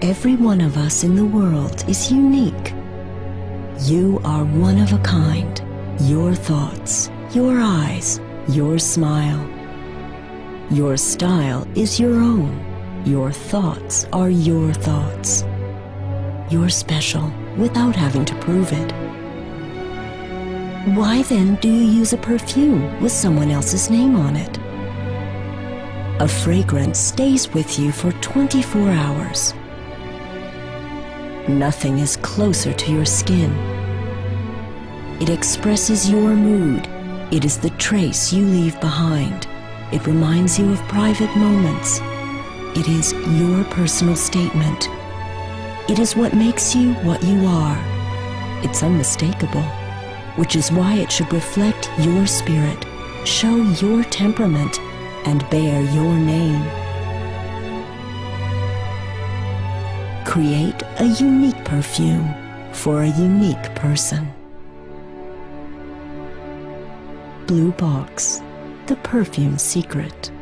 Every one of us in the world is unique. You are one of a kind. Your thoughts, your eyes, your smile. Your style is your own. Your thoughts are your thoughts. You're special without having to prove it. Why then do you use a perfume with someone else's name on it? A fragrance stays with you for 24 hours. Nothing is closer to your skin. It expresses your mood. It is the trace you leave behind. It reminds you of private moments. It is your personal statement. It is what makes you what you are. It's unmistakable, which is why it should reflect your spirit, show your temperament, and bear your name. Create a unique perfume for a unique person. Blue Box, the perfume secret.